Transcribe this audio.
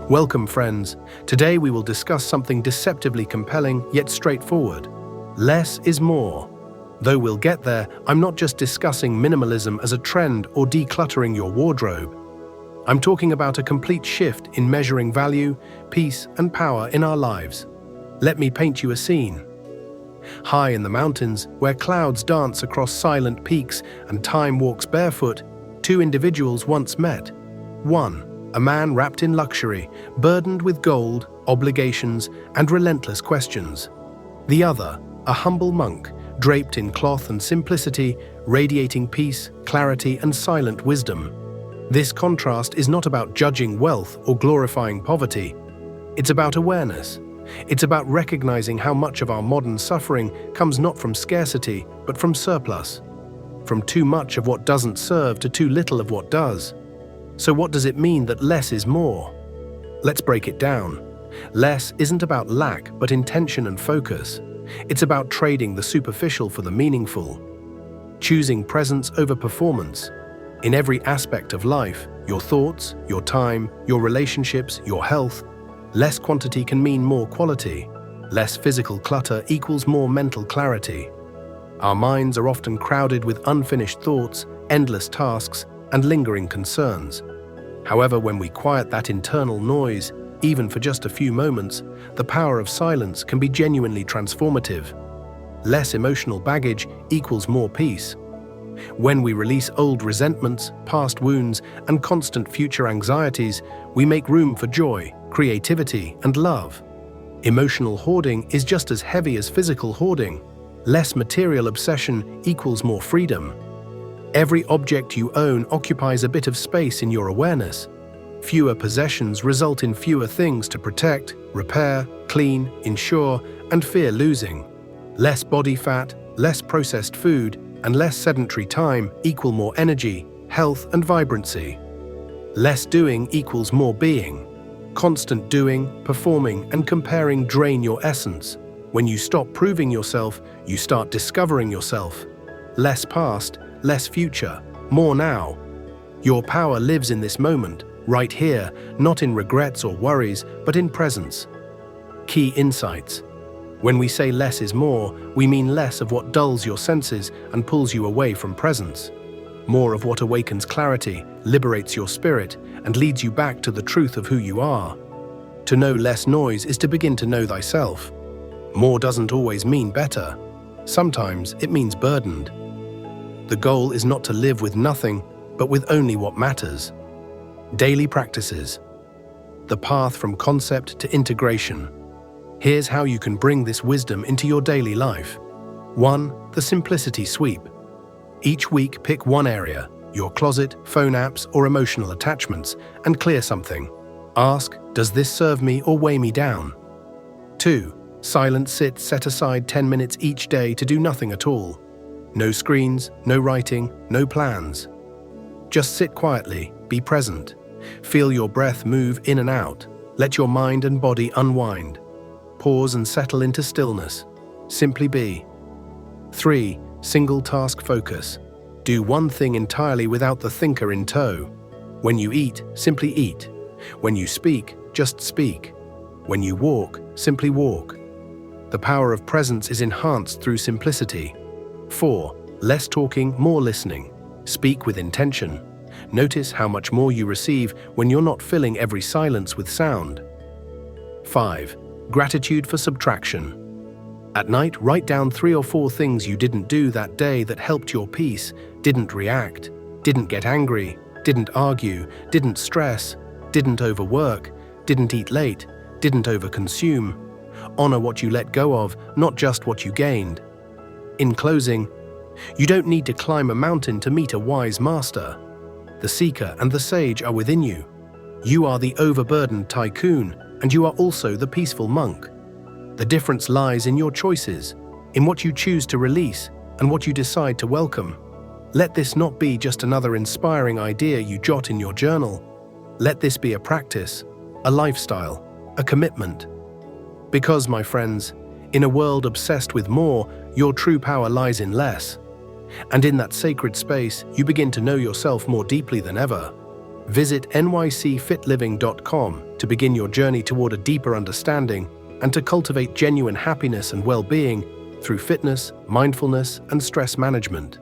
Welcome, friends. Today we will discuss something deceptively compelling yet straightforward. Less is more. Though we'll get there, I'm not just discussing minimalism as a trend or decluttering your wardrobe. I'm talking about a complete shift in measuring value, peace, and power in our lives. Let me paint you a scene. High in the mountains, where clouds dance across silent peaks and time walks barefoot, two individuals once met. One, a man wrapped in luxury, burdened with gold, obligations, and relentless questions. The other, a humble monk, draped in cloth and simplicity, radiating peace, clarity, and silent wisdom. This contrast is not about judging wealth or glorifying poverty. It's about awareness. It's about recognizing how much of our modern suffering comes not from scarcity, but from surplus. From too much of what doesn't serve to too little of what does. So what does it mean that less is more? Let's break it down. Less isn't about lack, but intention and focus. It's about trading the superficial for the meaningful. Choosing presence over performance. In every aspect of life, your thoughts, your time, your relationships, your health, less quantity can mean more quality. Less physical clutter equals more mental clarity. Our minds are often crowded with unfinished thoughts, endless tasks, and lingering concerns. However, when we quiet that internal noise, even for just a few moments, the power of silence can be genuinely transformative. Less emotional baggage equals more peace. When we release old resentments, past wounds, and constant future anxieties, we make room for joy, creativity, and love. Emotional hoarding is just as heavy as physical hoarding. Less material obsession equals more freedom. Every object you own occupies a bit of space in your awareness. Fewer possessions result in fewer things to protect, repair, clean, insure, and fear losing. Less body fat, less processed food, and less sedentary time equal more energy, health, and vibrancy. Less doing equals more being. Constant doing, performing, and comparing drain your essence. When you stop proving yourself, you start discovering yourself. Less past, less future, more now. Your power lives in this moment, right here, not in regrets or worries, but in presence. Key insights. When we say less is more, we mean less of what dulls your senses and pulls you away from presence. More of what awakens clarity, liberates your spirit, and leads you back to the truth of who you are. To know less noise is to begin to know thyself. More doesn't always mean better. Sometimes it means burdened. The goal is not to live with nothing, but with only what matters. Daily practices. The path from concept to integration. Here's how you can bring this wisdom into your daily life. 1. The simplicity sweep. Each week, pick one area, your closet, phone apps, or emotional attachments, and clear something. Ask, does this serve me or weigh me down? 2. Silent sit, set aside 10 minutes each day to do nothing at all. No screens, no writing, no plans. Just sit quietly, be present. Feel your breath move in and out. Let your mind and body unwind. Pause and settle into stillness. Simply be. 3. Single task focus. Do one thing entirely without the thinker in tow. When you eat, simply eat. When you speak, just speak. When you walk, simply walk. The power of presence is enhanced through simplicity. 4. Less talking, more listening. Speak with intention. Notice how much more you receive when you're not filling every silence with sound. 5. Gratitude for subtraction. At night, write down 3 or 4 things you didn't do that day that helped your peace, didn't react, didn't get angry, didn't argue, didn't stress, didn't overwork, didn't eat late, didn't overconsume. Honor what you let go of, not just what you gained. In closing, you don't need to climb a mountain to meet a wise master. The seeker and the sage are within you. You are the overburdened tycoon, and you are also the peaceful monk. The difference lies in your choices, in what you choose to release and what you decide to welcome. Let this not be just another inspiring idea you jot in your journal. Let this be a practice, a lifestyle, a commitment. Because, my friends, in a world obsessed with more, your true power lies in less. And in that sacred space, you begin to know yourself more deeply than ever. Visit nycfitliving.com to begin your journey toward a deeper understanding and to cultivate genuine happiness and well-being through fitness, mindfulness, and stress management.